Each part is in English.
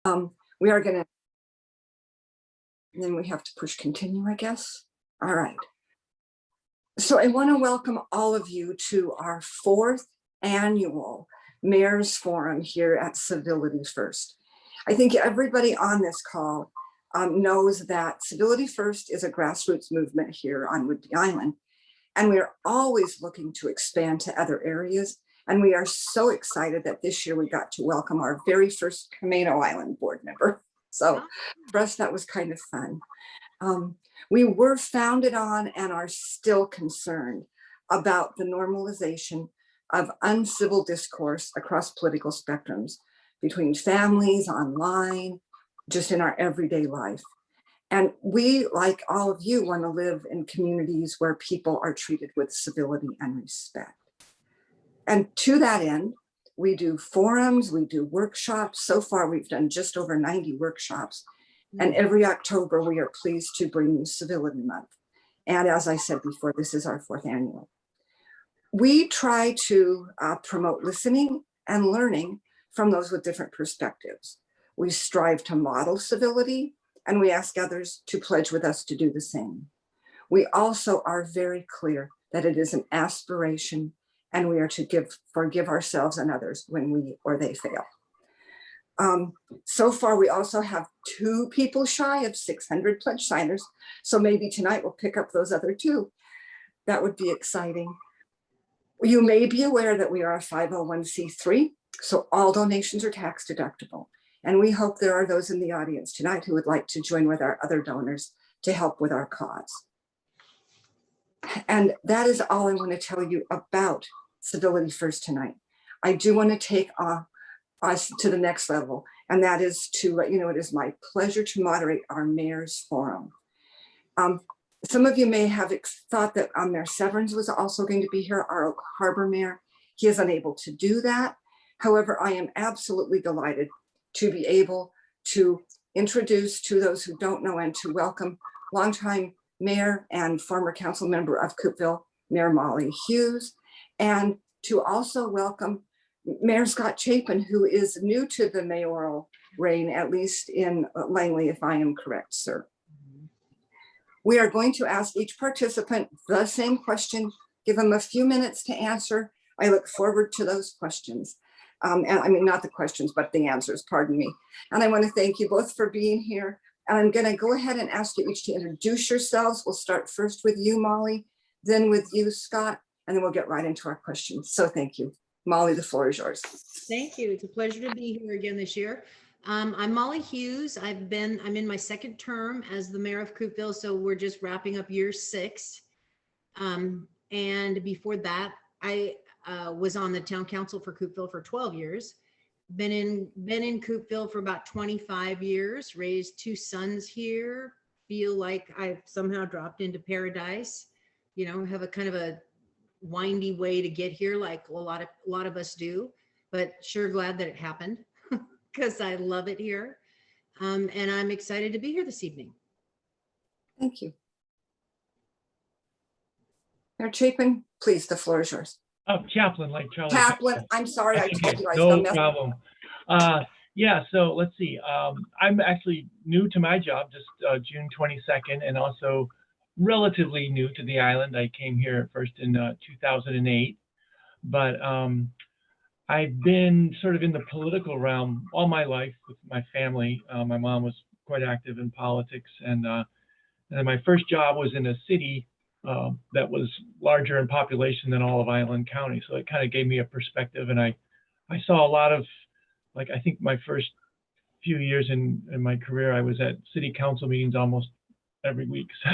We are gonna, and then we have to push continue, I guess. All right. So I want to welcome all of you to our 4th annual Mayor's Forum here at Civility First. I think everybody on this call knows that Civility First is a grassroots movement here on Whidbey Island, and we are always looking to expand to other areas. And we are so excited that this year we got to welcome our very first Camino Island board member. So for us, that was kind of fun. We were founded on and are still concerned about the normalization of uncivil discourse across political spectrums between families, online, just in our everyday life. And we, like all of you, want to live in communities where people are treated with civility and respect. And to that end, we do forums, we do workshops. So far, we've done just over 90 workshops. And every October, we are pleased to bring you Civility Month. And as I said before, this is our 4th annual. We try to promote listening and learning from those with different perspectives. We strive to model civility, and we ask others to pledge with us to do the same. We also are very clear that it is an aspiration, and we are to forgive ourselves and others when we or they fail. So far, we also have 2 people shy of 600 pledge signers. So maybe tonight we'll pick up those other 2. That would be exciting. You may be aware that we are a 501c3, so all donations are tax deductible. And we hope there are those in the audience tonight who would like to join with our other donors to help with our cause. And that is all I want to tell you about Civility First tonight. I do want to take us to the next level, and that is to let you know it is my pleasure to moderate our Mayor's Forum. Some of you may have thought that Mayor Severns was also going to be here, our Oak Harbor Mayor. He is unable to do that. However, I am absolutely delighted to be able to introduce to those who don't know and to welcome longtime Mayor and former council member of Coupeville, Mayor Molly Hughes, and to also welcome Mayor Scott Chapin, who is new to the mayoral reign, at least in Langley, if I am correct, sir. We are going to ask each participant the same question, give them a few minutes to answer. I look forward to those questions. And I mean, not the questions, but the answers, pardon me. And I want to thank you both for being here. And I'm going to go ahead and ask you each to introduce yourselves. We'll start first with you, Molly, then with you, Scott, and then we'll get right into our questions. So thank you. Molly, the floor is yours. Thank you. It's a pleasure to be here again this year. I'm Molly Hughes. I'm in my 2nd term as the mayor of Coupeville, so we're just wrapping up year 6. And before that, I was on the town council for Coupeville for 12 years. Been in Coupeville for about 25 years. Raised 2 sons here. Feel like I've somehow dropped into paradise. You know, have a kind of a windy way to get here, like a lot of us do, but sure glad that it happened because I love it here. And I'm excited to be here this evening. Thank you. Mayor Chapin, please, the floor is yours. Oh, Chaplin, like Charlie. Chaplin, I'm sorry, I told you I was no gonna mess problem. Yeah, so let's see. I'm actually new to my job, just June 22nd, and also relatively new to the island. I came here first in 2008, but I've been sort of in the political realm all my life with my family. My mom was quite active in politics, and then my first job was in a city that was larger in population than all of Island County. So it kind of gave me a perspective, and I saw a lot of, like, I think my first few years in my career, I was at city council meetings almost every week. So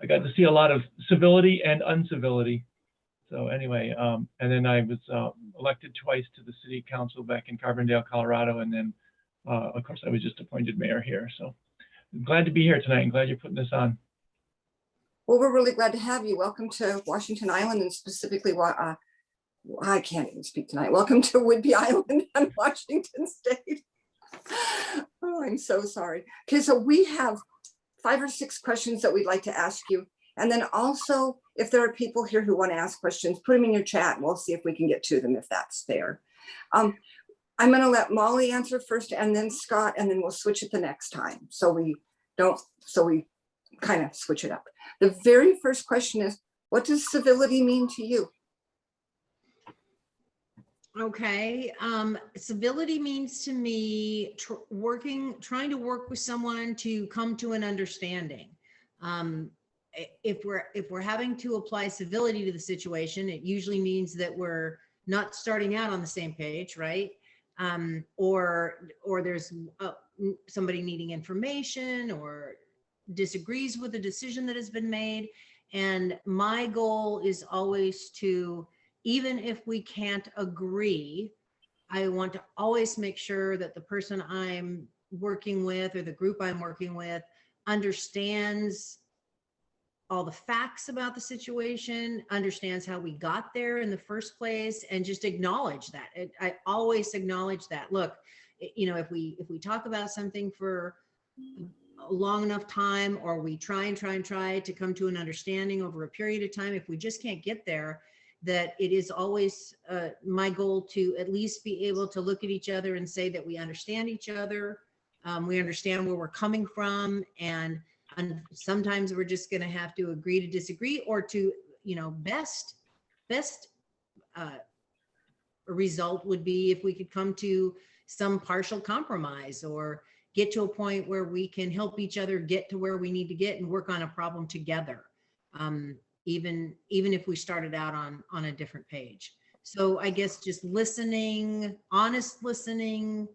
I got to see a lot of civility and uncivility. So anyway, and then I was elected twice to the city council back in Carbondale, Colorado. And then, of course, I was just appointed mayor here. So I'm glad to be here tonight and glad you're putting this on. Well, we're really glad to have you. Welcome to Washington Island, and specifically, I can't even speak tonight. Welcome to Whidbey Island and Washington State. Oh, I'm so sorry. Okay, so we have 5 or 6 questions that we'd like to ask you. And then also, if there are people here who want to ask questions, put them in your chat and we'll see if we can get to them if that's fair. I'm going to let Molly answer first and then Scott, and then we'll switch it the next time. So we kind of switch it up. The very first question is, what does civility mean to you? Okay, civility means to me trying to work with someone to come to an understanding. If we're having to apply civility to the situation, it usually means that we're not starting out on the same page, right? Or there's somebody needing information or disagrees with the decision that has been made. And my goal is always to, even if we can't agree, I want to always make sure that the person I'm working with or the group I'm working with understands all the facts about the situation, understands how we got there in the first place, and just acknowledge that. I always acknowledge that. Look, you know, if we talk about something for a long enough time, or we try to come to an understanding over a period of time, if we just can't get there, that it is always my goal to at least be able to look at each other and say that we understand each other, we understand where we're coming from, and sometimes we're just going to have to agree to disagree, or to, you know, best result would be if we could come to some partial compromise, or get to a point where we can help each other get to where we need to get and work on a problem together. Even if we started out on a different page. So I guess just listening, honest listening,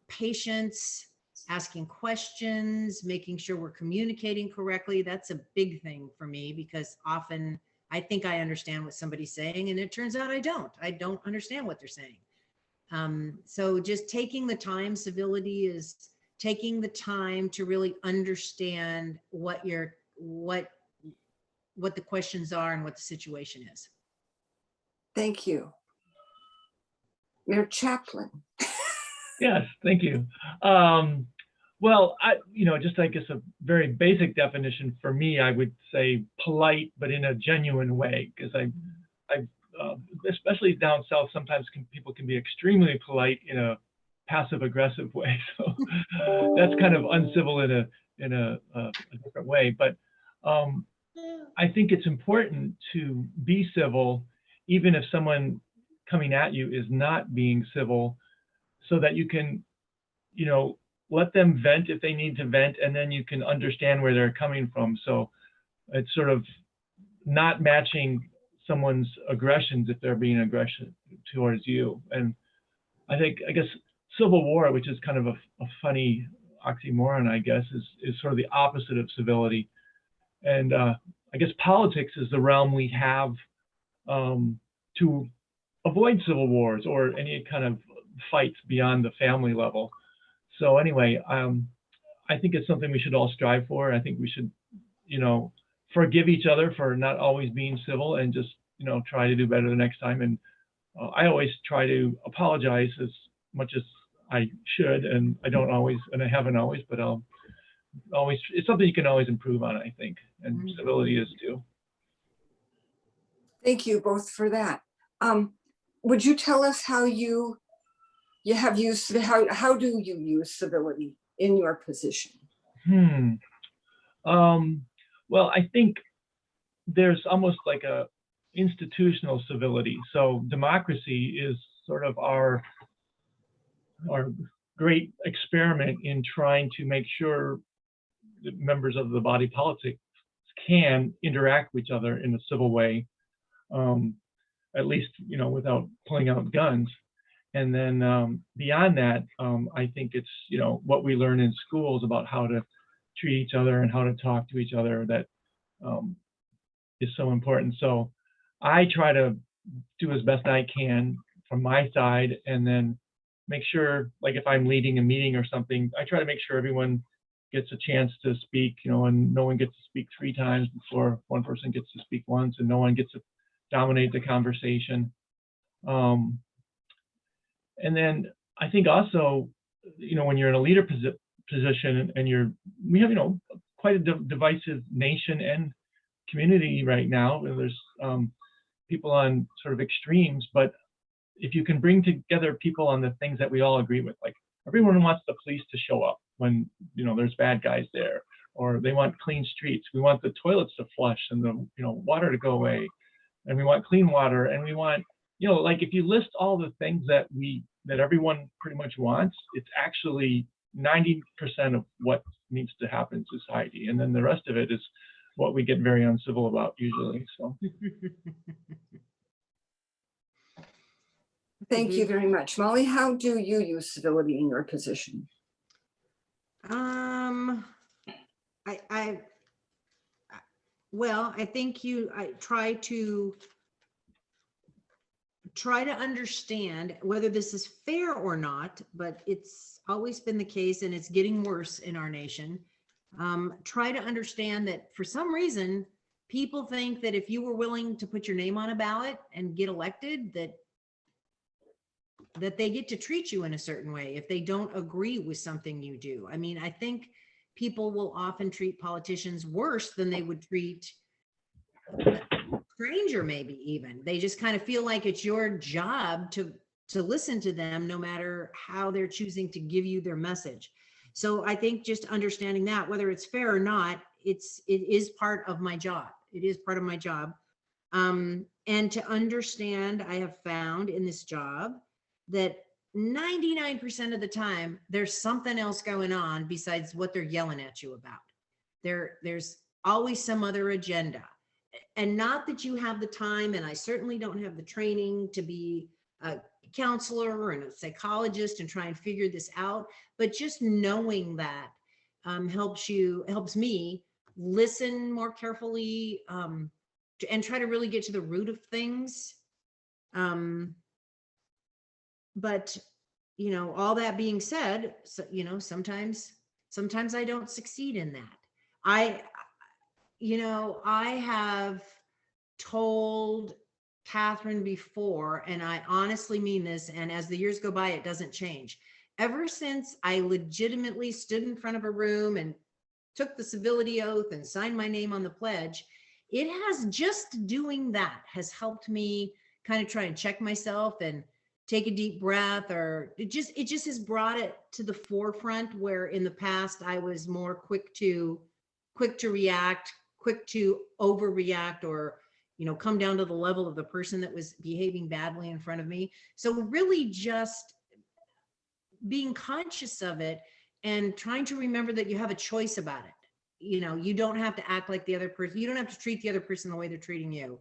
patience, asking questions, making sure we're communicating correctly. That's a big thing for me, because often I think I understand what somebody's saying, and it turns out I don't understand what they're saying. So just taking the time, civility is taking the time to really understand what the questions are and what the situation is. Thank you. Mayor Chaplin. Yes, thank you. Well, just I guess a very basic definition for me, I would say polite, but in a genuine way, because I've especially down south, sometimes people can be extremely polite in a passive aggressive way. So that's kind of uncivil in a different way. But I think it's important to be civil, even if someone coming at you is not being civil, so that you can, let them vent if they need to vent, and then you can understand where they're coming from. So it's sort of not matching someone's aggressions if they're being aggressive towards you. And I guess civil war, which is kind of a funny oxymoron, I guess, is sort of the opposite of civility. And I guess politics is the realm we have to avoid civil wars or any kind of fights beyond the family level. So anyway, I think it's something we should all strive for. I think we should, forgive each other for not always being civil, and just, try to do better the next time. And I always try to apologize as much as I should, and I don't always, and I haven't always, but it's something you can always improve on, I think, and civility is too. Thank you both for that. Would you tell us how you have used, how do you use civility in your position? Well, I think there's almost like a institutional civility. So democracy is sort of our great experiment in trying to make sure that members of the body politic can interact with each other in a civil way, at least, without pulling out guns. And then beyond that, I think it's, what we learn in schools about how to treat each other and how to talk to each other that is so important. So I try to do as best I can from my side, and then make sure, like if I'm leading a meeting or something, I try to make sure everyone gets a chance to speak, and no one gets to speak 3 times before one person gets to speak once, and no one gets to dominate the conversation. And then I think also, when you're in a leader position and we have, quite a divisive nation and community right now. There's people on sort of extremes, but if you can bring together people on the things that we all agree with, like everyone wants the police to show up when, you know, there's bad guys there, or they want clean streets. We want the toilets to flush and the, you know, water to go away, and we want clean water, and we want, you know, like if you list all the things that everyone pretty much wants, it's actually 90% of what needs to happen in society. And then the rest of it is what we get very uncivil about usually. So. Thank you very much. Molly, how do you use civility in your position? Well, I think I try to understand whether this is fair or not, but it's always been the case, and it's getting worse in our nation. Try to understand that for some reason, people think that if you were willing to put your name on a ballot and get elected, that they get to treat you in a certain way if they don't agree with something you do. I mean, I think people will often treat politicians worse than they would treat a stranger, maybe even. They just kind of feel like it's your job to listen to them, no matter how they're choosing to give you their message. So I think just understanding that, whether it's fair or not, it is part of my job. It is part of my job. And to understand, I have found in this job that 99% of the time, there's something else going on besides what they're yelling at you about. There's always some other agenda. And not that you have the time, and I certainly don't have the training to be a counselor and a psychologist and try and figure this out, but just knowing that helps me listen more carefully, and try to really get to the root of things. But, you know, all that being said, so, you know, sometimes I don't succeed in that. I have told Catherine before, and I honestly mean this, and as the years go by, it doesn't change. Ever since I legitimately stood in front of a room and took the civility oath and signed my name on the pledge, it has just doing that has helped me kind of try and check myself and take a deep breath, or it just has brought it to the forefront, where in the past I was more quick to react, quick to overreact, or, you know, come down to the level of the person that was behaving badly in front of me. So really just being conscious of it and trying to remember that you have a choice about it. You know, you don't have to act like the other person. You don't have to treat the other person the way they're treating you.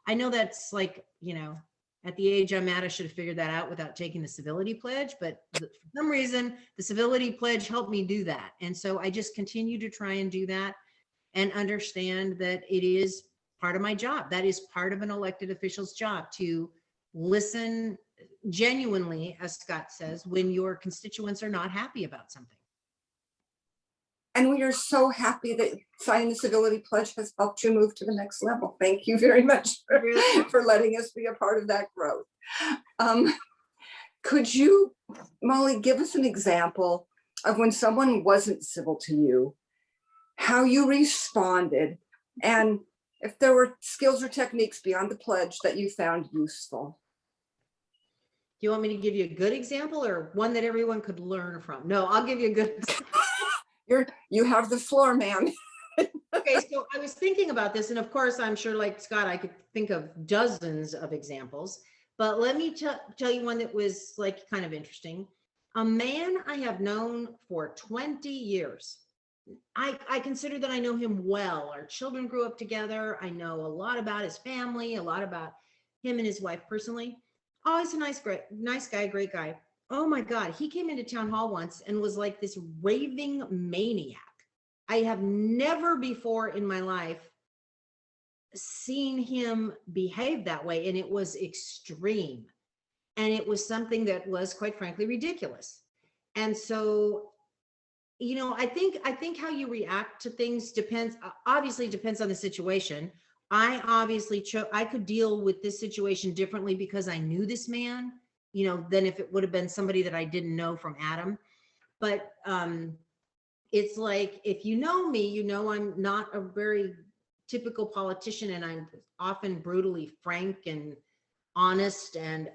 I know that's like, you know, at the age I'm at, I should have figured that out without taking the civility pledge, but for some reason, the civility pledge helped me do that. And so I just continue to try and do that and understand that it is part of my job. That is part of an elected official's job, to listen genuinely, as Scott says, when your constituents are not happy about something. And we are so happy that signing the civility pledge has helped you move to the next level. Thank you very much for letting us be a part of that growth. Could you, Molly, give us an example of when someone wasn't civil to you, how you responded, and if there were skills or techniques beyond the pledge that you found useful? Do you want me to give you a good example or one that everyone could learn from? No, I'll give you a good example. You have the floor, ma'am. Okay, so I was thinking about this, and of course, I'm sure, like Scott, I could think of dozens of examples, but let me tell you one that was like kind of interesting. A man I have known for 20 years. I consider that I know him well. Our children grew up together. I know a lot about his family, a lot about him and his wife personally. Oh, he's a nice guy, great guy. Oh my God, he came into town hall once and was like this raving maniac. I have never before in my life seen him behave that way, and it was extreme. And it was something that was, quite frankly, ridiculous. And so, you know, I think how you react to things obviously depends on the situation. I obviously I could deal with this situation differently because I knew this man, you know, than if it would have been somebody that I didn't know from Adam. But it's like, if you know me, you know I'm not a very typical politician, and I'm often brutally frank and honest and,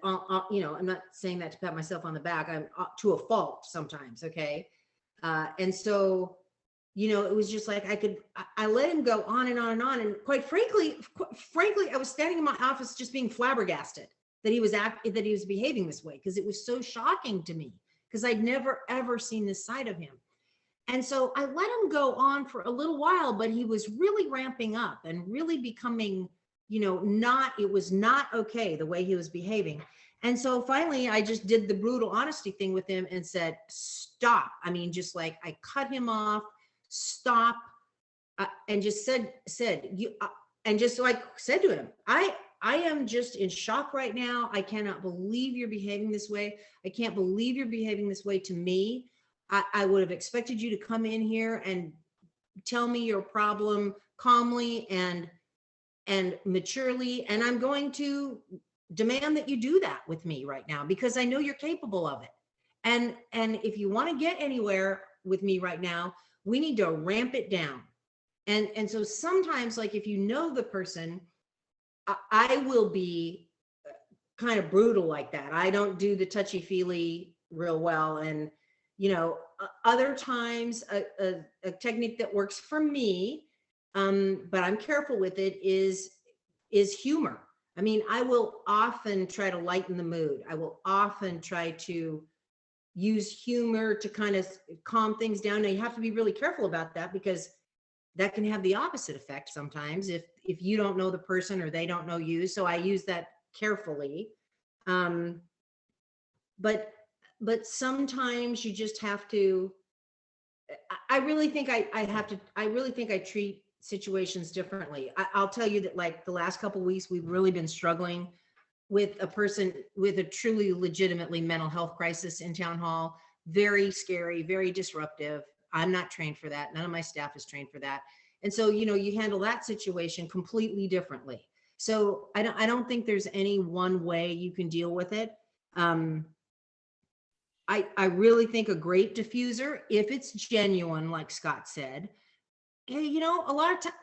you know, I'm not saying that to pat myself on the back. I'm to a fault sometimes. Okay. And so, you know, it was just like, I let him go on and on and on. And quite frankly, I was standing in my office just being flabbergasted that he was behaving this way. Cause it was so shocking to me, because I'd never, ever seen this side of him. And so I let him go on for a little while, but he was really ramping up and really becoming, you know, it was not okay the way he was behaving. And so finally I just did the brutal honesty thing with him and said, stop. I mean, just like I cut him off, stop, and just said, and just like said to him, I am just in shock right now. I cannot believe you're behaving this way. I can't believe you're behaving this way to me. I would have expected you to come in here and tell me your problem calmly and maturely. And I'm going to demand that you do that with me right now, because I know you're capable of it. And if you want to get anywhere with me right now, we need to ramp it down. And so sometimes, like, if you know the person, I will be kind of brutal like that. I don't do the touchy-feely real well. And, you know, other times a technique that works for me, but I'm careful with it, is humor. I mean, I will often try to lighten the mood. I will often try to use humor to kind of calm things down. Now, you have to be really careful about that, because that can have the opposite effect sometimes if you don't know the person or they don't know you. So I use that carefully. But sometimes you just have to, I really think I treat situations differently. I'll tell you that, like, the last couple of weeks, we've really been struggling with a person with a truly legitimately mental health crisis in town hall. Very scary, very disruptive. I'm not trained for that. None of my staff is trained for that. And so, you know, you handle that situation completely differently. So I don't think there's any one way you can deal with it. I really think a great diffuser, if it's genuine, like Scott said, hey, you know, a lot of time,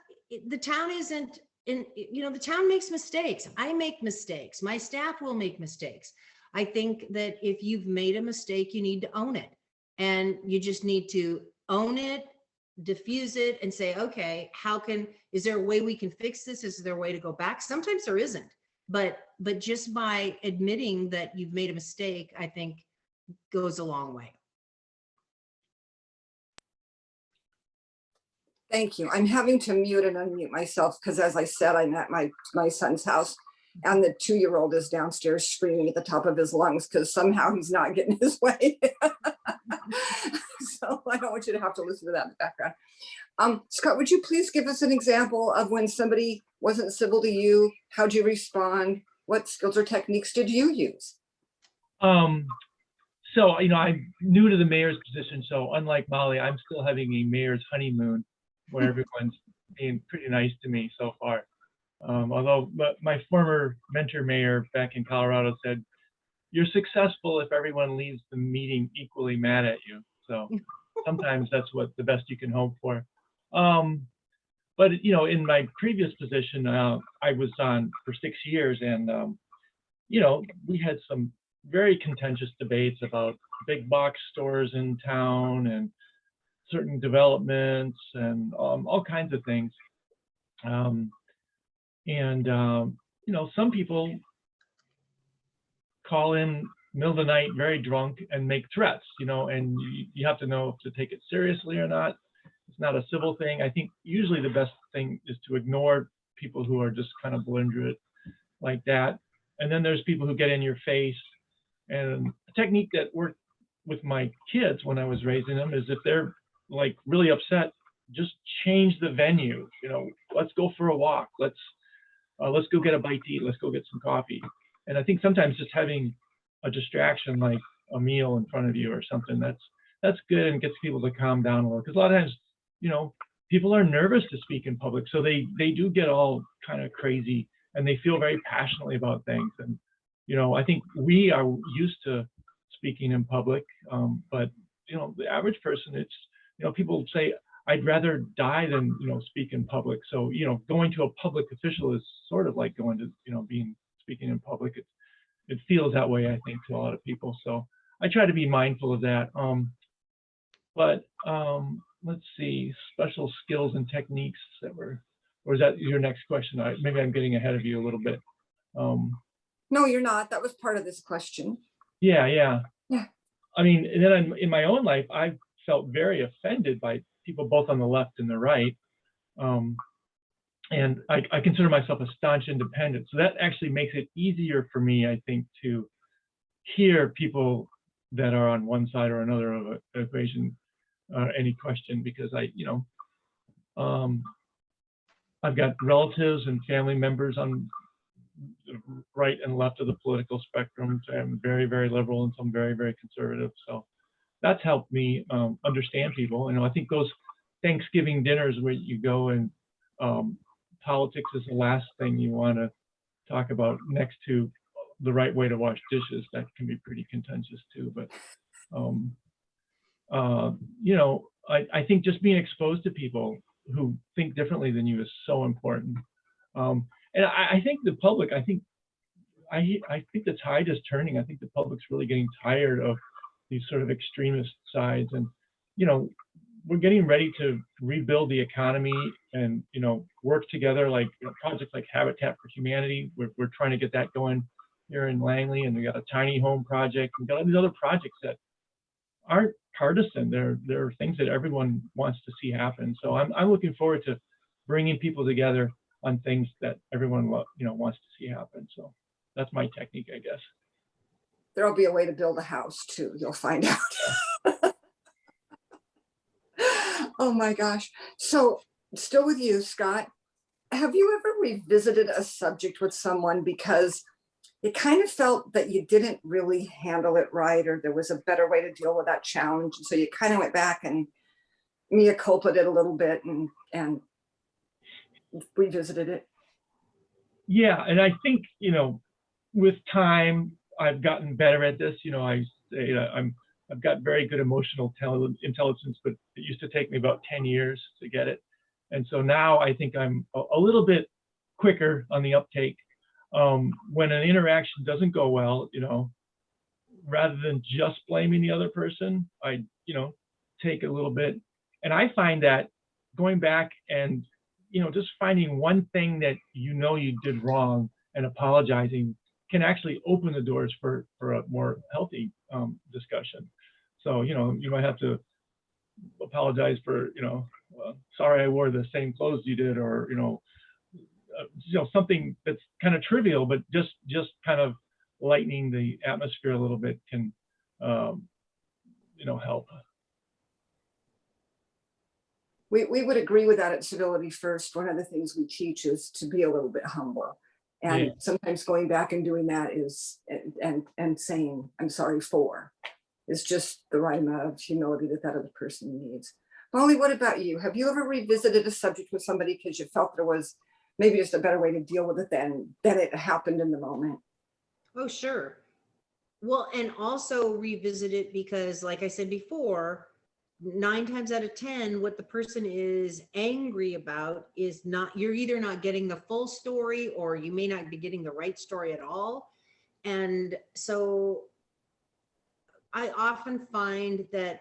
the town isn't in, you know, the town makes mistakes. I make mistakes. My staff will make mistakes. I think that if you've made a mistake, you need to own it. And you just need to own it, diffuse it, and say, okay, is there a way we can fix this? Is there a way to go back? Sometimes there isn't, but just by admitting that you've made a mistake, I think goes a long way. Thank you. I'm having to mute and unmute myself because, as I said, I'm at my son's house, and the 2-year-old is downstairs screaming at the top of his lungs because somehow he's not getting his way. So I don't want you to have to listen to that in the background. Scott, would you please give us an example of when somebody wasn't civil to you? How'd you respond? What skills or techniques did you use? So, you know, I'm new to the mayor's position. So unlike Molly, I'm still having a mayor's honeymoon where everyone's being pretty nice to me so far. Although my former mentor mayor back in Colorado said, you're successful if everyone leaves the meeting equally mad at you. So sometimes that's the best you can hope for. But, you know, in my previous position, I was on for 6 years, and, you know, we had some very contentious debates about big box stores in town and certain developments and all kinds of things. You know, some people call in middle of the night very drunk and make threats, you know, and you have to know if to take it seriously or not. It's not a civil thing. I think usually the best thing is to ignore people who are just kind of belligerent like that. And then there's people who get in your face. And a technique that worked with my kids when I was raising them is if they're like really upset, just change the venue. You know, let's go for a walk. Let's go get a bite to eat. Let's go get some coffee. And I think sometimes just having a distraction like a meal in front of you or something, that's good and gets people to calm down a little. Because a lot of times, you know, people are nervous to speak in public, so they do get all kind of crazy and they feel very passionately about things. And you know, I think we are used to speaking in public, but you know, the average person, it's, you know, people say, I'd rather die than, you know, speak in public. So, you know, going to a public official is sort of like going to, you know, being speaking in public. It feels that way, I think, to a lot of people. So I try to be mindful of that. Let's see, special skills and techniques that were, or is that your next question? Maybe I'm getting ahead of you a little bit. No, you're not. That was part of this question. Yeah. Yeah. I mean, and then in my own life, I felt very offended by people both on the left and the right. And I consider myself a staunch independent. So that actually makes it easier for me, I think, to hear people that are on one side or another of an equation, any question, because I've got relatives and family members on the right and left of the political spectrum. So I'm very, very liberal and some very, very conservative. So that's helped me understand people. I think those Thanksgiving dinners where you go and politics is the last thing you want to talk about next to the right way to wash dishes. That can be pretty contentious too. But I think just being exposed to people who think differently than you is so important. And I think the public, I think the tide is turning. I think the public's really getting tired of these sort of extremist sides, and we're getting ready to rebuild the economy and work together, like projects like Habitat for Humanity. We're trying to get that going here in Langley, and we got a tiny home project. We got all these other projects that aren't partisan. They're things that everyone wants to see happen. So I'm looking forward to bringing people together on things that everyone wants to see happen. So that's my technique, I guess. There'll be a way to build a house too. You'll find out. Oh my gosh. So still with you, Scott, have you ever revisited a subject with someone because it kind of felt that you didn't really handle it right, or there was a better way to deal with that challenge? And so you kind of went back and mea culpa'd it a little bit and revisited it? Yeah, and I think with time I've gotten better at this. I say I've got very good emotional intelligence, but it used to take me about 10 years to get it. And so now I think I'm a little bit quicker on the uptake. When an interaction doesn't go well, rather than just blaming the other person, I take a little bit. And I find that going back and just finding one thing that you did wrong and apologizing can actually open the doors for a more healthy discussion. So you might have to apologize for sorry I wore the same clothes you did, or something that's kind of trivial, but just kind of lightening the atmosphere a little bit can help. We would agree with that at Civility First. One of the things we teach is to be a little bit humble. And sometimes going back and doing that is, and saying, I'm sorry for, is just the right amount of humility that other person needs. Molly, what about you? Have you ever revisited a subject with somebody because you felt there was maybe just a better way to deal with it than it happened in the moment? Oh, sure. Well, and also revisit it because, like I said before, 9 times out of 10, what the person is angry about is you're either not getting the full story, or you may not be getting the right story at all. And so I often find that,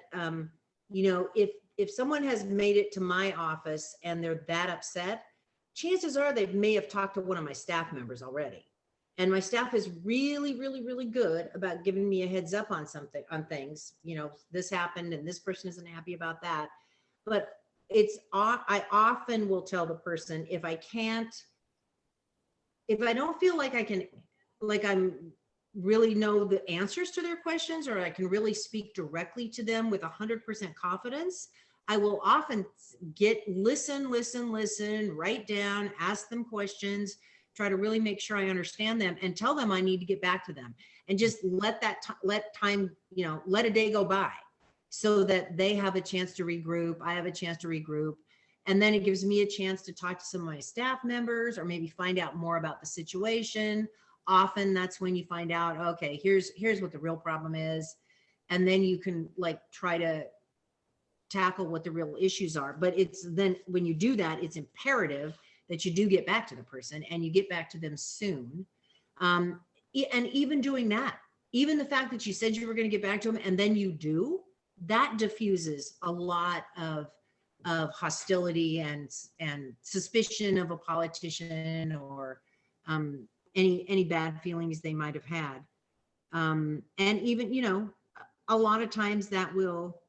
if someone has made it to my office and they're that upset, chances are they may have talked to one of my staff members already. And my staff is really, really, really good about giving me a heads up on things. This happened and this person isn't happy about that. But I often will tell the person, if I don't feel like I'm really know the answers to their questions, or I can really speak directly to them with 100% confidence, I will often listen, write down, ask them questions, try to really make sure I understand them, and tell them I need to get back to them, and just let a day go by so that they have a chance to regroup. I have a chance to regroup. And then it gives me a chance to talk to some of my staff members, or maybe find out more about the situation. Often that's when you find out, okay, here's what the real problem is. And then you can try to tackle what the real issues are. But it's then when you do that, it's imperative that you do get back to the person, and you get back to them soon. And even doing that, even the fact that you said you were going to get back to them and then you do, that diffuses a lot of hostility and suspicion of a politician, or any bad feelings they might have had. And even, a lot of times that will,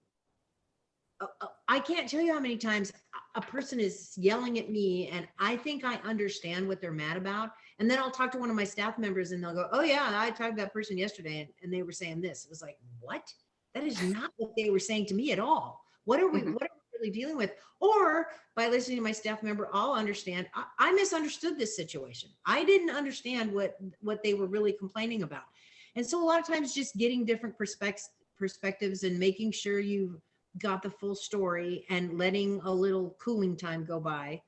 I can't tell you how many times a person is yelling at me and I think I understand what they're mad about. And then I'll talk to one of my staff members and they'll go, oh yeah, I talked to that person yesterday and they were saying this. It was like, what? That is not what they were saying to me at all. What are we really dealing with? Or by listening to my staff member, I'll understand, I misunderstood this situation. I didn't understand what they were really complaining about. And so a lot of times just getting different perspectives and making sure you've got the full story and letting a little cooling time go by.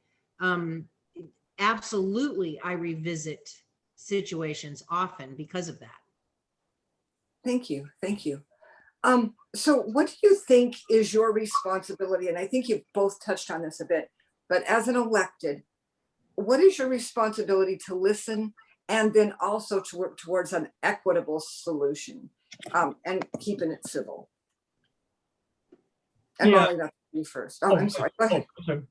Absolutely, I revisit situations often because of that. Thank you. Thank you. So what do you think is your responsibility? And I think you've both touched on this a bit, but as an elected, what is your responsibility to listen and then also to work towards an equitable solution, and keeping it civil? And Yeah. Molly, that's you first. Oh, I'm sorry. Go ahead. Sorry.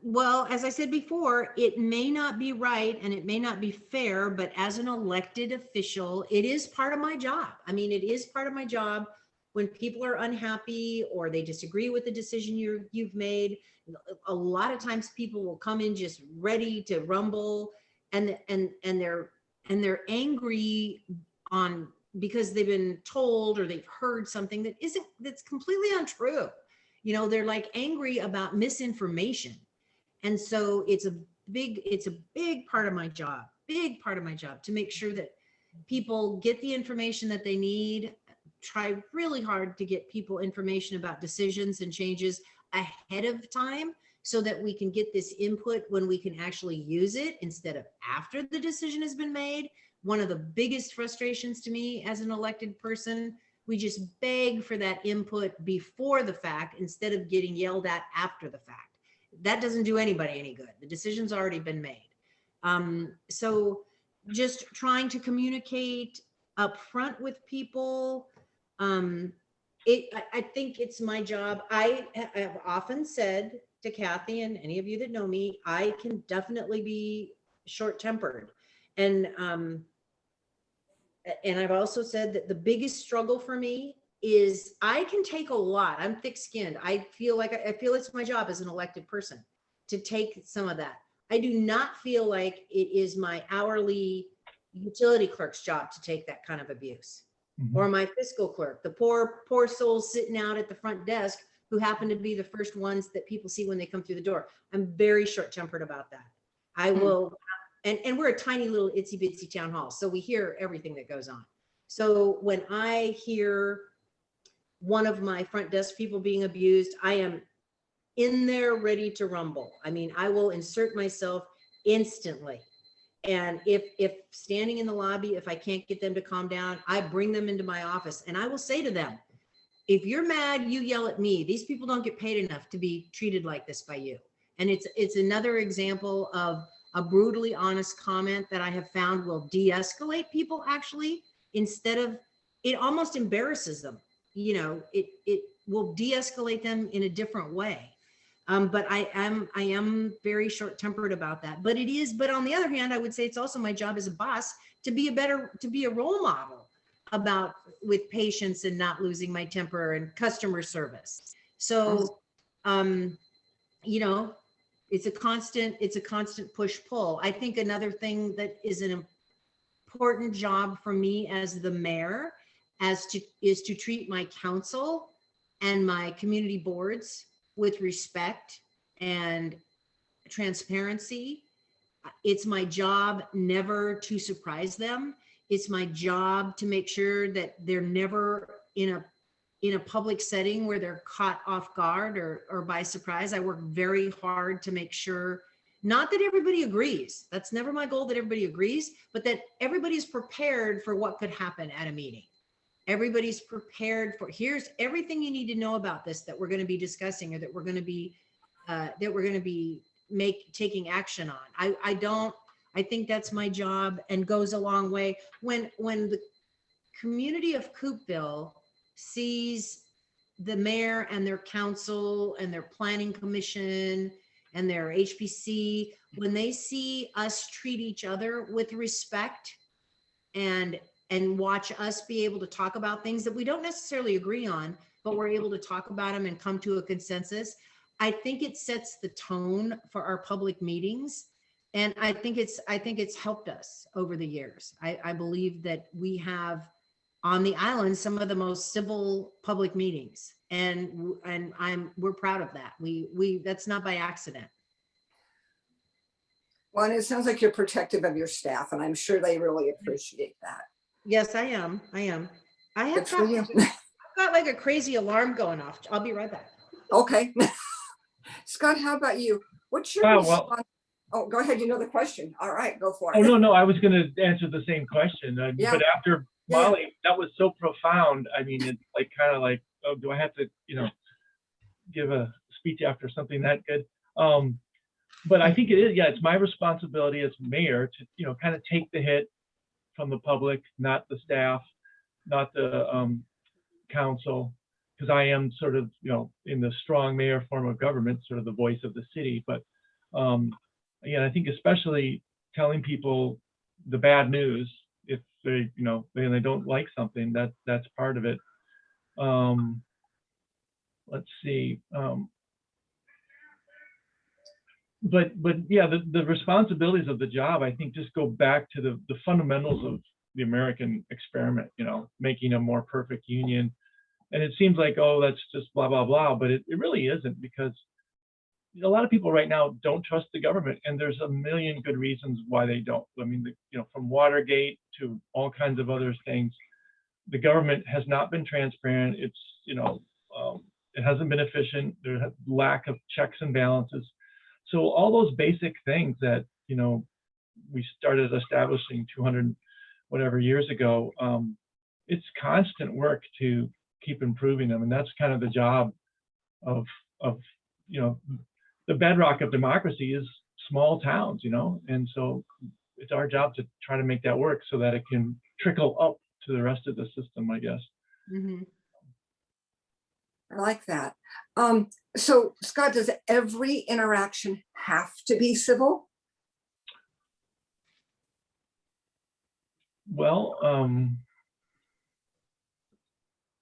Well, as I said before, it may not be right and it may not be fair, but as an elected official, it is part of my job. I mean, it is part of my job when people are unhappy or they disagree with the decision you've made. A lot of times people will come in just ready to rumble and they're angry because they've been told or they've heard something that's completely untrue. They're like angry about misinformation. And so it's a big part of my job, to make sure that people get the information that they need, try really hard to get people information about decisions and changes ahead of time so that we can get this input when we can actually use it instead of after the decision has been made. One of the biggest frustrations to me as an elected person, we just beg for that input before the fact instead of getting yelled at after the fact. That doesn't do anybody any good. The decision's already been made. So just trying to communicate up front with people. I think it's my job. I have often said to Kathy and any of you that know me, I can definitely be short-tempered. And I've also said that the biggest struggle for me is I can take a lot. I'm thick-skinned. I feel it's my job as an elected person to take some of that. I do not feel like it is my hourly utility clerk's job to take that kind of abuse. Or my fiscal clerk, the poor souls sitting out at the front desk who happen to be the first ones that people see when they come through the door. I'm very short-tempered about that. I will, and we're a tiny little itsy bitsy town hall, so we hear everything that goes on. So when I hear one of my front desk people being abused, I am in there ready to rumble. I mean, I will insert myself instantly. And if standing in the lobby, if I can't get them to calm down, I bring them into my office and I will say to them, if you're mad, you yell at me. These people don't get paid enough to be treated like this by you. And it's another example of a brutally honest comment that I have found will de-escalate people actually, instead of, it almost embarrasses them. It will de-escalate them in a different way. But I am very short-tempered about that. But on the other hand, I would say it's also my job as a boss to be a role model with patience and not losing my temper and customer service. So, it's a constant push-pull. I think another thing that is an important job for me as the mayor is to treat my council and my community boards with respect and transparency. It's my job never to surprise them. It's my job to make sure that they're never in a public setting where they're caught off guard or by surprise. I work very hard to make sure, not that everybody agrees. That's never my goal, that everybody agrees, but that everybody's prepared for what could happen at a meeting. Everybody's prepared for, here's everything you need to know about this that we're going to be discussing or that we're going to be taking action on. I think that's my job and goes a long way. When the community of Coupeville sees the mayor and their council and their planning commission and their HPC, when they see us treat each other with respect and watch us be able to talk about things that we don't necessarily agree on, but we're able to talk about them and come to a consensus, I think it sets the tone for our public meetings. And I think it's helped us over the years. I believe that we have on the island some of the most civil public meetings, and we're proud of that. That's not by accident. Well, and it sounds like you're protective of your staff, and I'm sure they really appreciate that. Yes, I am. I have Good for you. I've got like a crazy alarm going off. I'll be right back. Okay. Scott, how about you? What's your response? Oh, go ahead. You know the question. All right, go for it. Oh, no, I was going to answer the same question. Yeah. But after Molly, that was so profound. I mean, it's like kind of like, oh, do I have to, give a speech after something that good? But I think it is, it's my responsibility as mayor to, kind of take the hit from the public, not the staff, not the council, because I am sort of, in the strong mayor form of government, sort of the voice of the city. But again, I think especially telling people the bad news, if they, they don't like something, that's part of it. Let's see. But yeah, the responsibilities of the job, I think, just go back to the fundamentals of the American experiment, making a more perfect union. And it seems like, oh, that's just blah, blah, blah, but it really isn't, because a lot of people right now don't trust the government, and there's a million good reasons why they don't. I mean, from Watergate to all kinds of other things, the government has not been transparent. It's, it hasn't been efficient. There's a lack of checks and balances. So all those basic things that, we started establishing 200 whatever years ago, it's constant work to keep improving them. And that's kind of the job of the bedrock of democracy is small towns, and so it's our job to try to make that work so that it can trickle up to the rest of the system, I guess. Mm-hmm. I like that. So Scott, does every interaction have to be civil? Well,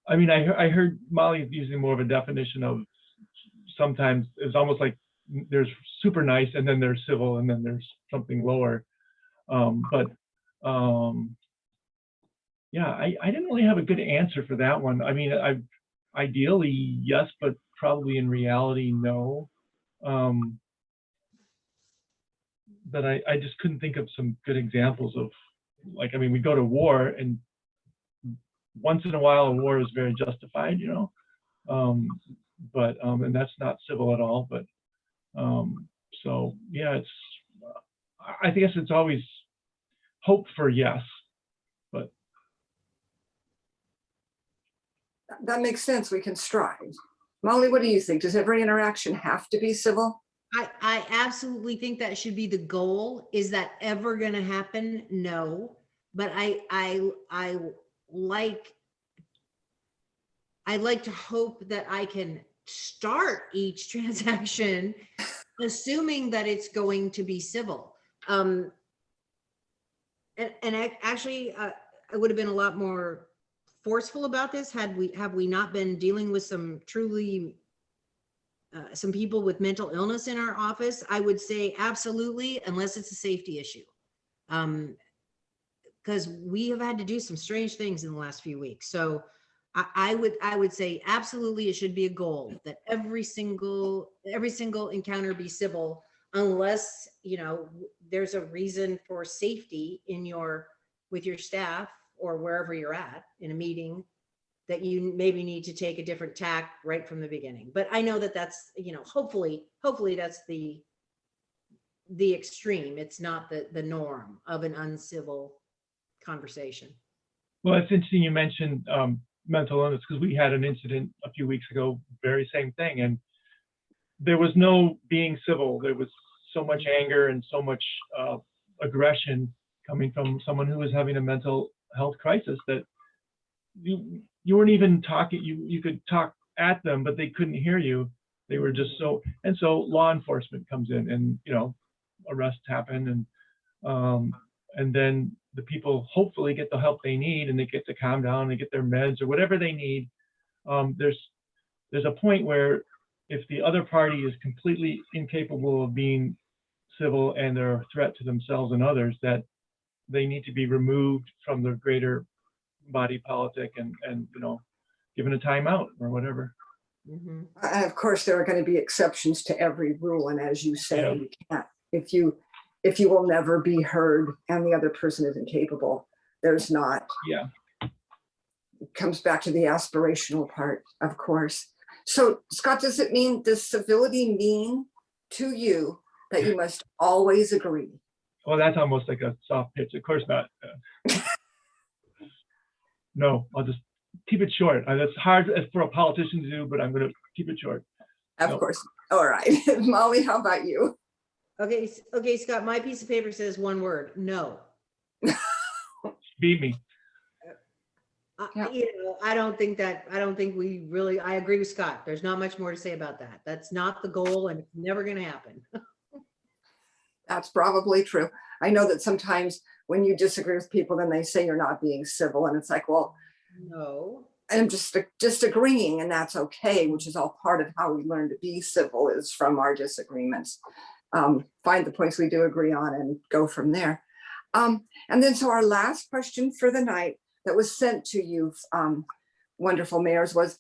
I mean, I heard Molly using more of a definition of sometimes it's almost like there's super nice, and then there's civil, and then there's something lower. Yeah, I didn't really have a good answer for that one. I mean, ideally, yes, but probably in reality, no. But I just couldn't think of some good examples of, like, I mean, we go to war, and once in a while a war is very justified, but and that's not civil at all. But so yeah, I guess it's always hope for yes, but that makes sense. We can strive. Molly, what do you think? Does every interaction have to be civil? I absolutely think that should be the goal. Is that ever going to happen? No, but I like to hope that I can start each transaction assuming that it's going to be civil. And actually, I would have been a lot more forceful about this have we not been dealing with some truly some people with mental illness in our office. I would say absolutely, unless it's a safety issue, because we have had to do some strange things in the last few weeks. So I would say absolutely, it should be a goal that every single encounter be civil, unless there's a reason for safety with your staff or wherever you're at in a meeting that you maybe need to take a different tack right from the beginning. But I know that that's hopefully that's the extreme. It's not the norm of an uncivil conversation. Well, it's interesting you mentioned mental illness, because we had an incident a few weeks ago, very same thing, and there was no being civil. There was so much anger and so much aggression coming from someone who was having a mental health crisis, that you weren't even talking, you could talk at them, but they couldn't hear you. They were just so, and so law enforcement comes in, and arrests happen, and then the people hopefully get the help they need, and they get to calm down, they get their meds or whatever they need. There's a point where if the other party is completely incapable of being civil and they're a threat to themselves and others, that they need to be removed from the greater body politic and given a timeout or whatever. Mhm. And of course, there are going to be exceptions to every rule. And as you say, Yeah. you can't, if you will never be heard and the other person is incapable, there's not. Yeah. It comes back to the aspirational part, of course. So Scott, does civility mean to you that you must always agree? Well, that's almost like a soft pitch. Of course not. No, I'll just keep it short. That's hard for a politician to do, but I'm going to keep it short. Of No. course. All right. Molly, how about you? Okay, Scott, my piece of paper says one word, no. Beat me. Yeah. I don't think I agree with Scott. There's not much more to say about that. That's not the goal, and it's never going to happen. That's probably true. I know that sometimes when you disagree with people, then they say you're not being civil. And it's like, well, No. I'm just agreeing, and that's okay, which is all part of how we learn to be civil, is from our disagreements. Find the points we do agree on and go from there. And then so our last question for the night that was sent to you, wonderful mayors, was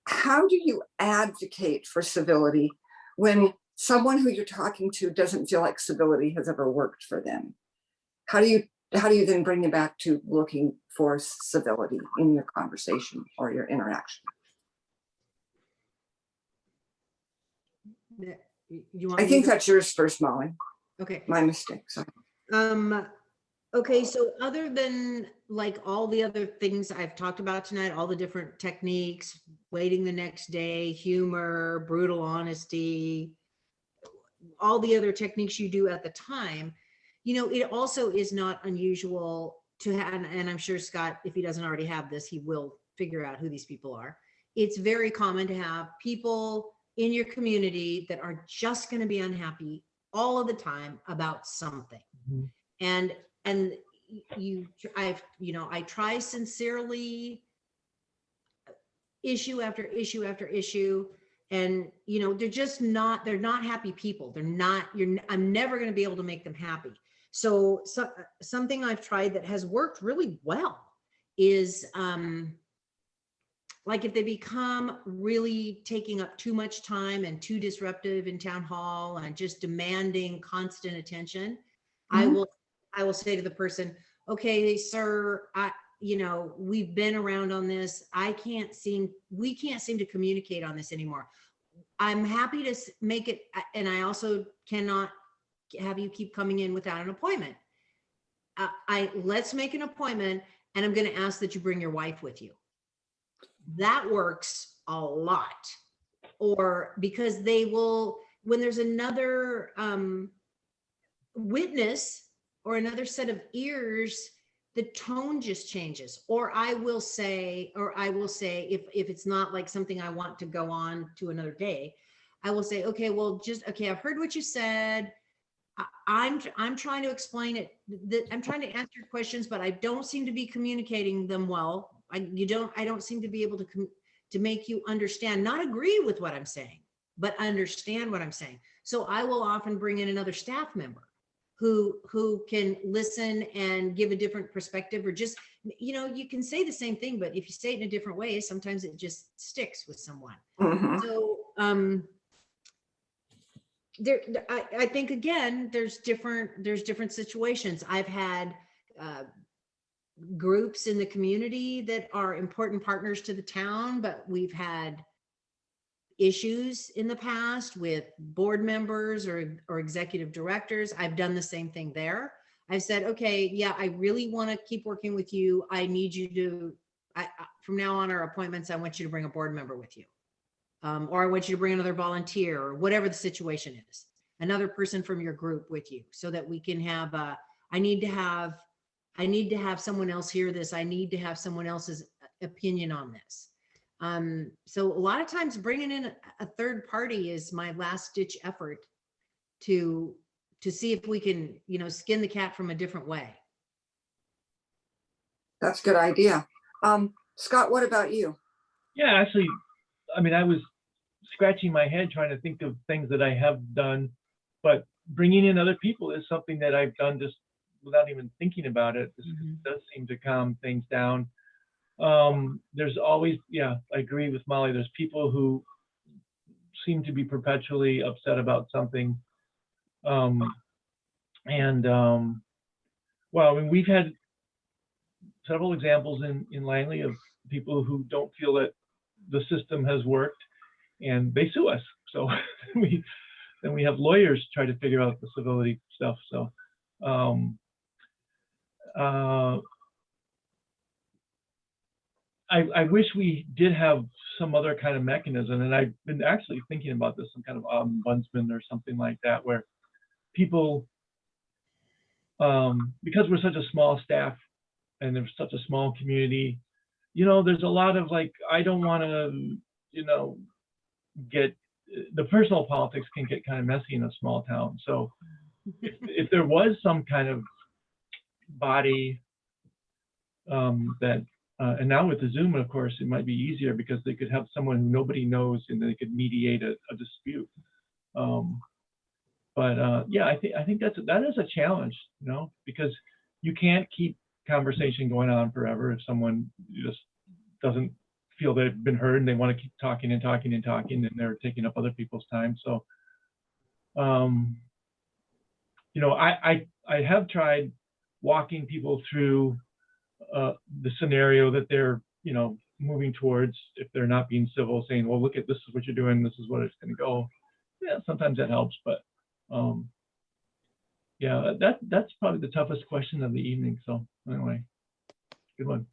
how do you advocate for civility when someone who you're talking to doesn't feel like civility has ever worked for them? How do you then bring them back to looking for civility in your conversation or your interaction? You want I me think to- that's yours first, Molly. Okay. My mistake. Sorry. Okay, so other than like all the other things I've talked about tonight, all the different techniques, waiting the next day, humor, brutal honesty, all the other techniques you do at the time, it also is not unusual to have, and I'm sure Scott, if he doesn't already have this, he will figure out who these people are. It's very common to have people in your community that are just going to be unhappy all of the time about something. Mhm. And I try sincerely, issue after issue after issue, and they're not happy people. I'm never going to be able to make them happy. So something I've tried that has worked really well is like if they become really taking up too much time and too disruptive in town hall and just demanding constant attention, Mhm. I will say to the person, okay, sir, we've been around on this. We can't seem to communicate on this anymore. I'm happy to make it. And I also cannot have you keep coming in without an appointment. Let's make an appointment, and I'm going to ask that you bring your wife with you. That works a lot. Or because they will, when there's another witness or another set of ears, the tone just changes. Or I will say, if it's not like something I want to go on to another day, I will say, okay, I've heard what you said. I'm trying to explain it. I'm trying to answer your questions, but I don't seem to be communicating them well. I don't seem to be able to make you understand, not agree with what I'm saying, but understand what I'm saying. So I will often bring in another staff member who can listen and give a different perspective, or just, you can say the same thing, but if you say it in a different way, sometimes it just sticks with someone. Mhm. So, I think again, there's different situations. I've had groups in the community that are important partners to the town, but we've had issues in the past with board members or executive directors. I've done the same thing there. I've said, okay, yeah, I really want to keep working with you. I need you to, from now on our appointments, I want you to bring a board member with you. Or I want you to bring another volunteer, or whatever the situation is. another person from your group with you so that we can have, I need to have someone else hear this. I need to have someone else's opinion on this. So a lot of times bringing in a third party is my last ditch effort to see if we can, skin the cat from a different way. That's a good idea. Scott, what about you? Yeah, actually, I mean, I was scratching my head trying to think of things that I have done, but bringing in other people is something that I've done just without even thinking about it. This does seem to calm things down. There's always, yeah, I agree with Molly. There's people who seem to be perpetually upset about something. Well, I mean, we've had several examples in Langley of people who don't feel that the system has worked and they sue us. So then we have lawyers try to figure out the civility stuff. So I wish we did have some other kind of mechanism, and I've been actually thinking about this, some kind of ombudsman or something like that, where people, because we're such a small staff and there's such a small community, there's a lot of like, I don't want to, get, the personal politics can get kind of messy in a small town. So if there was some kind of body that, and now with the Zoom, of course, it might be easier because they could have someone who nobody knows and they could mediate a dispute. Yeah, I think that is a challenge, because you can't keep conversation going on forever if someone just doesn't feel they've been heard and they want to keep talking and talking and talking and they're taking up other people's time. So, I have tried walking people through the scenario that they're, moving towards if they're not being civil, saying, well, look at this is what you're doing, this is what it's going to go. Yeah, sometimes that helps, but yeah, that's probably the toughest question of the evening. So anyway, good one.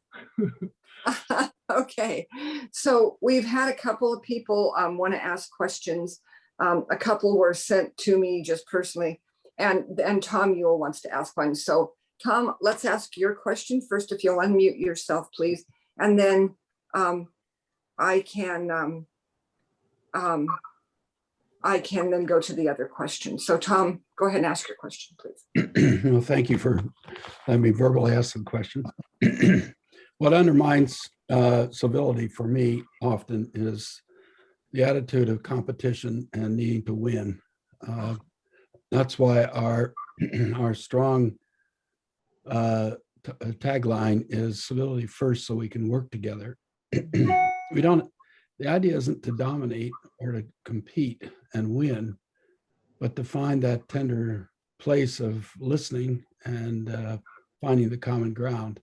Okay, so we've had a couple of people want to ask questions. A couple were sent to me just personally, and Tom Ewell wants to ask one. So Tom, let's ask your question first, if you'll unmute yourself, please, and then I can then go to the other question. So Tom, go ahead and ask your question, please. Well, thank you for letting me verbally ask some questions. What undermines civility for me often is the attitude of competition and needing to win. That's why our strong tagline is civility first, so we can work together. The idea isn't to dominate or to compete and win, but to find that tender place of listening and finding the common ground.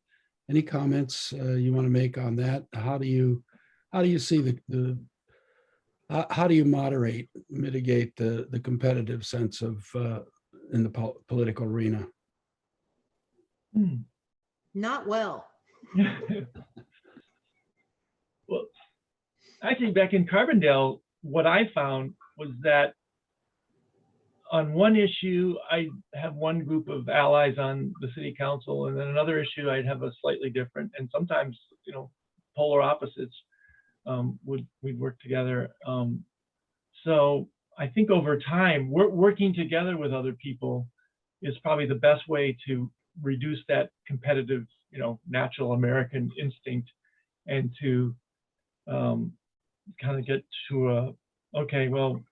Any comments you want to make on that? How do you see how do you mitigate the competitive sense of in the political arena? Not well. Well, actually, back in Carbondale, what I found was that on one issue, I have one group of allies on the city council, and then another issue, I'd have a slightly different, and sometimes, polar opposites we'd work together. So I think over time, working together with other people is probably the best way to reduce that competitive, natural American instinct, and to kind of get to okay, well,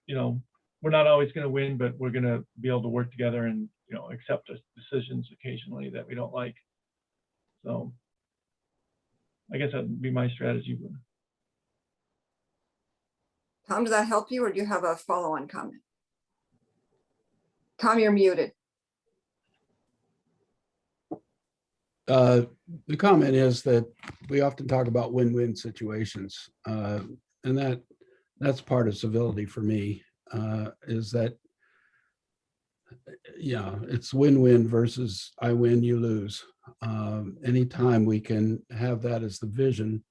we're not always going to win, but we're going to be able to work together and, accept decisions occasionally that we don't like. So I guess that would be my strategy. Tom, does that help you, or do you have a follow-on comment? Tom, you're muted. The comment is that we often talk about win-win situations, and that's part of civility for me. Is that, it's win-win versus I win, you lose. Anytime we can have that as the vision,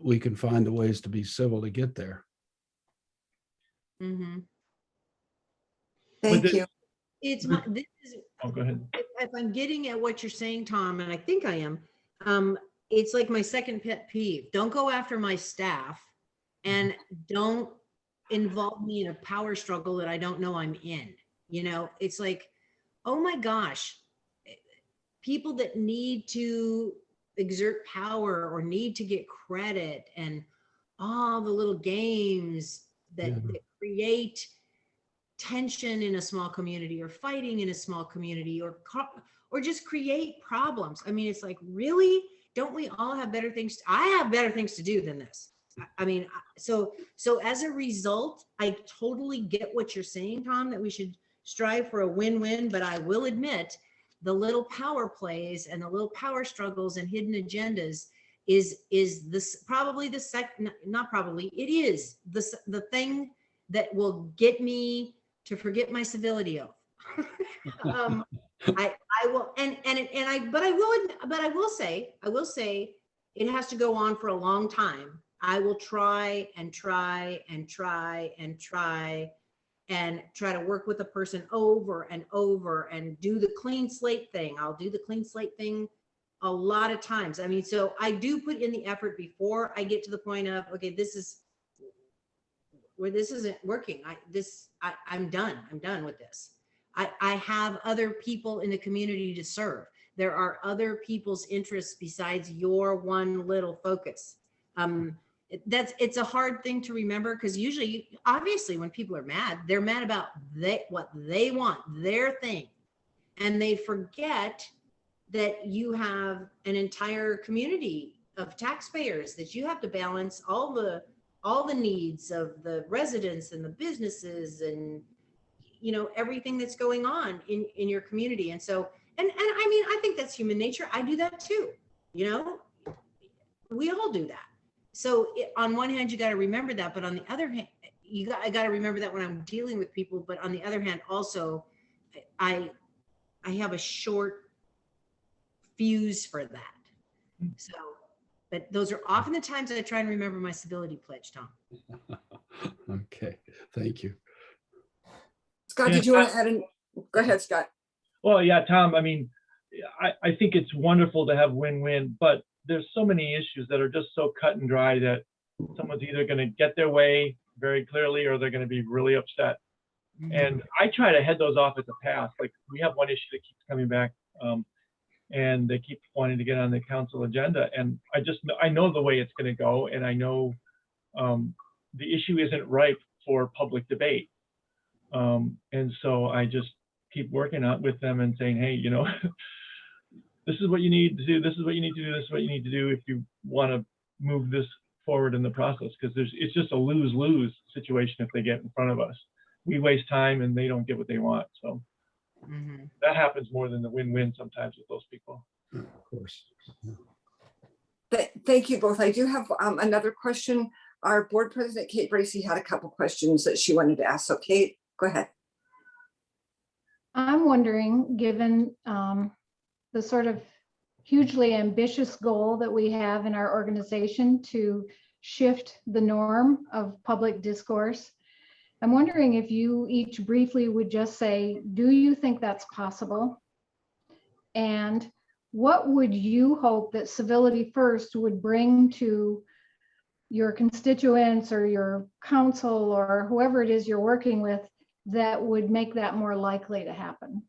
we can find the ways to be civil to get there. Mm-hmm. Thank you. It's my, this is, Oh, go ahead. if I'm getting at what you're saying, Tom, and I think I am, it's like my second pet peeve. Don't go after my staff and don't involve me in a power struggle that I don't know I'm in. You know, it's like, oh my gosh, people that need to exert power or need to get credit and all the little games that create tension in a small community or fighting in a small community or just create problems. I mean, it's like, really? Don't we all have better things? I have better things to do than this. I mean, so as a result, I totally get what you're saying, Tom, that we should strive for a win-win, but I will admit the little power plays and the little power struggles and hidden agendas is this probably the second, not probably, it is the thing that will get me to forget my civility oath. I will, but I will say it has to go on for a long time. I will try and try and try and try and try to work with a person over and over and do the clean slate thing. I'll do the clean slate thing a lot of times. I mean, so I do put in the effort before I get to the point of, okay, this is where this isn't working. I'm done. I'm done with this. I have other people in the community to serve. There are other people's interests besides your one little focus. It's a hard thing to remember because usually, obviously, when people are mad, they're mad about what they want, their thing, and they forget that you have an entire community of taxpayers that you have to balance all the needs of the residents and the businesses and, you know, everything that's going on in your community. And so, and I mean, I think that's human nature. I do that too. You know, we all do that. So on one hand, you got to remember that, but on the other hand, I got to remember that when I'm dealing with people. But on the other hand, also, I have a short fuse for that. So, but those are often the times I try and remember my civility pledge, Tom. Okay, thank you. Scott, Yeah, did you want to add in? Go ahead, Scott. Well, yeah, Tom, I mean, I think it's wonderful to have win-win, but there's so many issues that are just so cut and dry that someone's either going to get their way very clearly or they're going to be really upset. And I try to head those off at the pass. Like, we have one issue that keeps coming back, and they keep wanting to get on the council agenda. And I know the way it's going to go, and I know the issue isn't ripe for public debate. And so I just keep working out with them and saying, hey, you know, this is what you need to do. This is what you need to do. This is what you need to do if you want to move this forward in the process, because it's just a lose-lose situation if they get in front of us. We waste time and they don't get what they want. So that happens more than the win-win sometimes with those people. Of course. Thank you both. I do have another question. Our board president, Kate Bracey, had a couple questions that she wanted to ask. So Kate, go ahead. I'm wondering, given the sort of hugely ambitious goal that we have in our organization to shift the norm of public discourse, I'm wondering if you each briefly would just say, do you think that's possible? And what would you hope that Civility First would bring to your constituents or your council or whoever it is you're working with that would make that more likely to happen?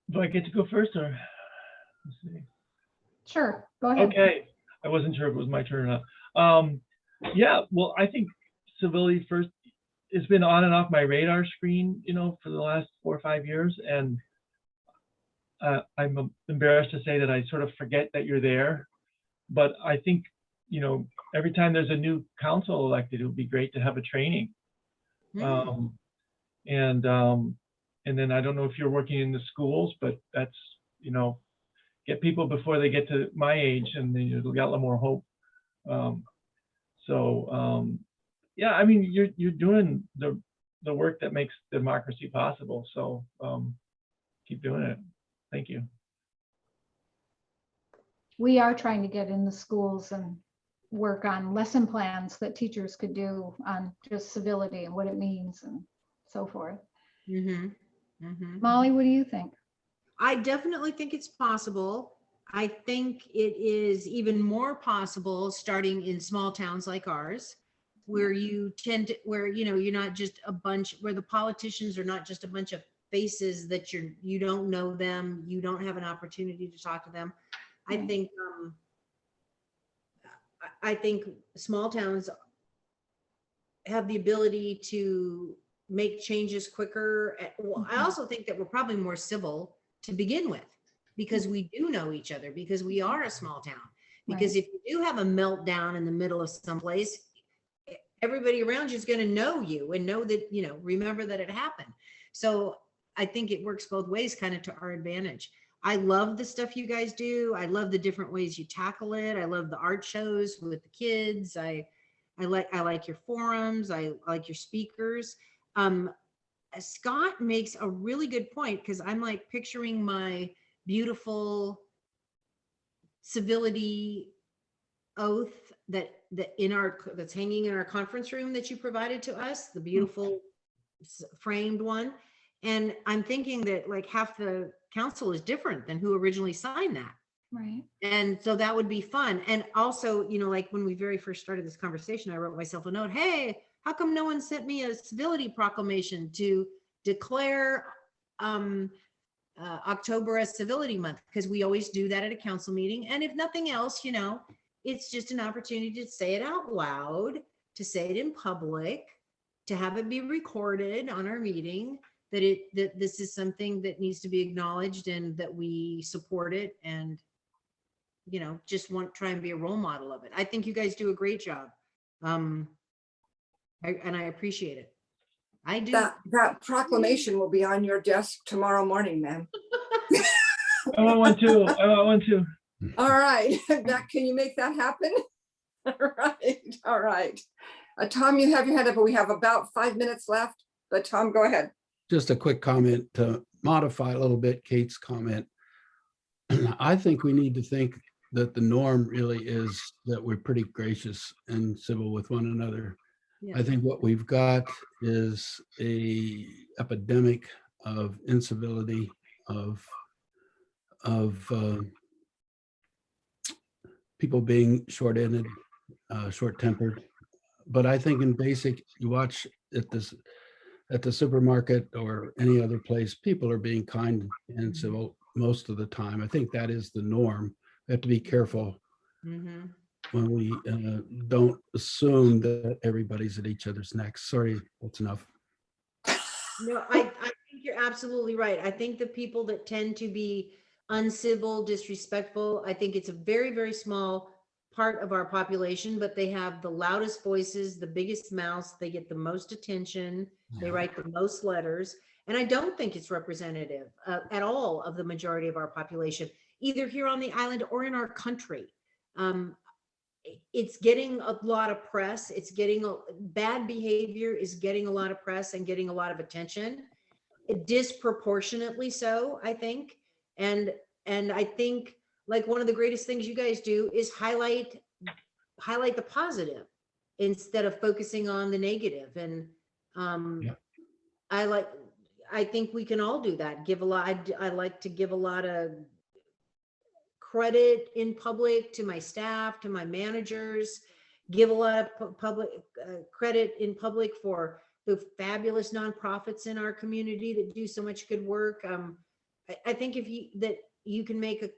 Do I get to go first, or? Let's see. Sure, go ahead. Okay, I wasn't sure if it was my turn or not. Yeah, well, I think Civility First has been on and off my radar screen, you know, for the last 4 or 5 years, and I'm embarrassed to say that I sort of forget that you're there. But I think, you know, every time there's a new council elected, it would be great to have a training. And then I don't know if you're working in the schools, but that's, you know, get people before they get to my age, and then you'll get a lot more hope. Yeah, I mean, you're doing the work that makes democracy possible. So keep doing it. Thank you. We are trying to get in the schools, and work on lesson plans that teachers could do on just civility and what it means and so forth. Mhm. Mhm. Molly, what do you think? I definitely think it's possible. I think it is even more possible starting in small towns like ours, where you tend to, where, you know, you're not just a bunch, where the politicians are not just a bunch of faces that you don't know them, you don't have an opportunity to talk to them. I Right. think, I think small towns have the ability to make changes quicker. Well, I also think that we're probably more civil to begin with because we do know each other, because we are a small town. Because Right. if you do have a meltdown in the middle of someplace, everybody around you is going to know you and know that, you know, remember that it happened. So I think it works both ways, kind of to our advantage. I love the stuff you guys do. I love the different ways you tackle it. I love the art shows with the kids. I like your forums. I like your speakers. Scott makes a really good point, because I'm like picturing my beautiful civility oath that's hanging in our conference room that you provided to us, the beautiful framed one. And I'm thinking that like half the council is different than who originally signed that. Right. And so that would be fun. And also, you know, like when we very first started this conversation, I wrote myself a note, hey, how come no one sent me a civility proclamation to declare October as Civility Month? Because we always do that at a council meeting. And if nothing else, you know, it's just an opportunity to say it out loud, to say it in public, to have it be recorded on our meeting, that this is something that needs to be acknowledged and that we support it, and, you know, just try and be a role model of it. I think you guys do a great job. And I appreciate it. I do. That proclamation will be on your desk tomorrow morning, ma'am. I want one too. I want one too. All right, can you make that happen? All right. Tom, you have your hand up, but we have about 5 minutes left, but Tom, go ahead. Just a quick comment to modify a little bit Kate's comment. I think we need to think that the norm really is that we're pretty gracious and civil with one another. Yeah. I think what we've got is a epidemic of incivility, of people being short-ended, short-tempered. But I think in basic, you watch at the supermarket or any other place, people are being kind and civil most of the time. I think that is the norm. We have to be careful Mhm. when we don't assume that everybody's at each other's necks. Sorry, that's enough. No, I think you're absolutely right. I think the people that tend to be uncivil, disrespectful, I think it's a very, very small part of our population, but they have the loudest voices, the biggest mouths, they get the most attention, they write the most letters. And I don't think it's representative at all of the majority of our population, either here on the island or in our country. It's getting a lot of press. It's getting bad behavior is getting a lot of press and getting a lot of attention, disproportionately so, I think. And I think like one of the greatest things you guys do is highlight the positive instead of focusing on the negative. And I think we can all do that. Give a lot. I like to give a lot of credit in public to my staff, to my managers, give a lot of public credit in public for the fabulous nonprofits in our community that do so much good work. I think you can make a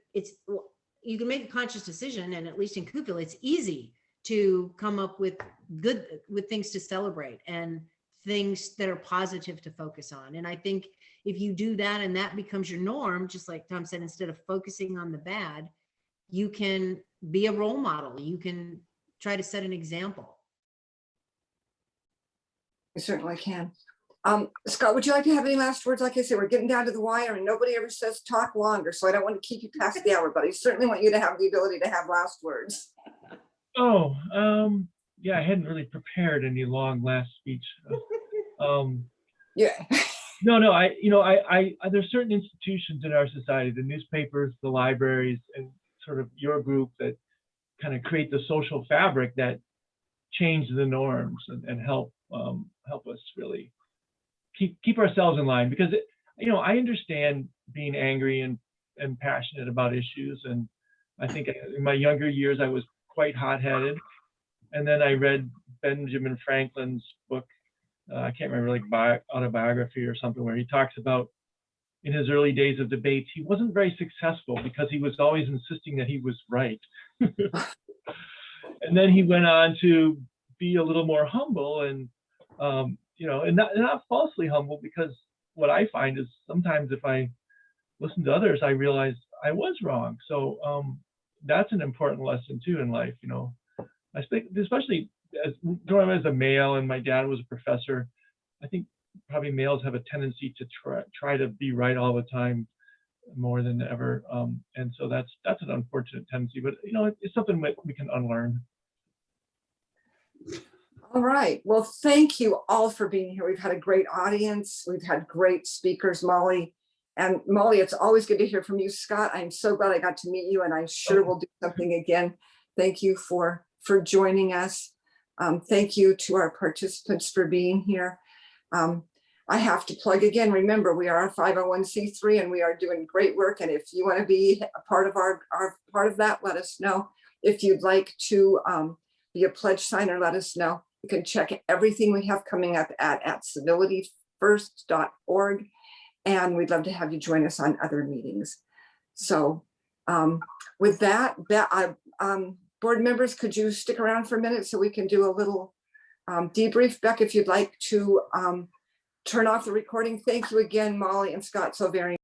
conscious decision, and at least in Coupeville, it's easy to come up with things to celebrate and things that are positive to focus on. And I think if you do that and that becomes your norm, just like Tom said, instead of focusing on the bad, you can be a role model. You can try to set an example. You certainly can. Scott, would you like to have any last words? Like I said, we're getting down to the wire and nobody ever says talk longer, so I don't want to keep you past the hour, but I certainly want you to have the ability to have last words. Oh, yeah, I hadn't really prepared any long last speech. Yeah. No, there's certain institutions in our society, the newspapers, the libraries, and sort of your group that kind of create the social fabric that change the norms and help us really keep ourselves in line. Because I understand being angry and passionate about issues, and I think in my younger years I was quite hot-headed. And then I read Benjamin Franklin's book, I can't remember, like autobiography or something, where he talks about in his early days of debates, he wasn't very successful because he was always insisting that he was right. And then he went on to be a little more humble and, and not falsely humble, because what I find is sometimes if I listen to others, I realize I was wrong. So that's an important lesson too in life. I think, especially growing up as a male, and my dad was a professor, I think probably males have a tendency to try to be right all the time more than ever. And so that's an unfortunate tendency, but it's something that we can unlearn. All right. Well, thank you all for being here. We've had a great audience. We've had great speakers, Molly. And Molly, it's always good to hear from you. Scott, I'm so glad I got to meet you, and I sure will do something again. Thank you for joining us. Thank you to our participants for being here. I have to plug again, remember, we are a 501c3 and we are doing great work. And if you want to be a part of our part of that, let us know. If you'd like to be a pledge signer, let us know. You can check everything we have coming up at civilityfirst.org. And we'd love to have you join us on other meetings. So with that, board members, could you stick around for a minute so we can do a little debrief? Beck, if you'd like to turn off the recording. Thank you again, Molly and Scott, so very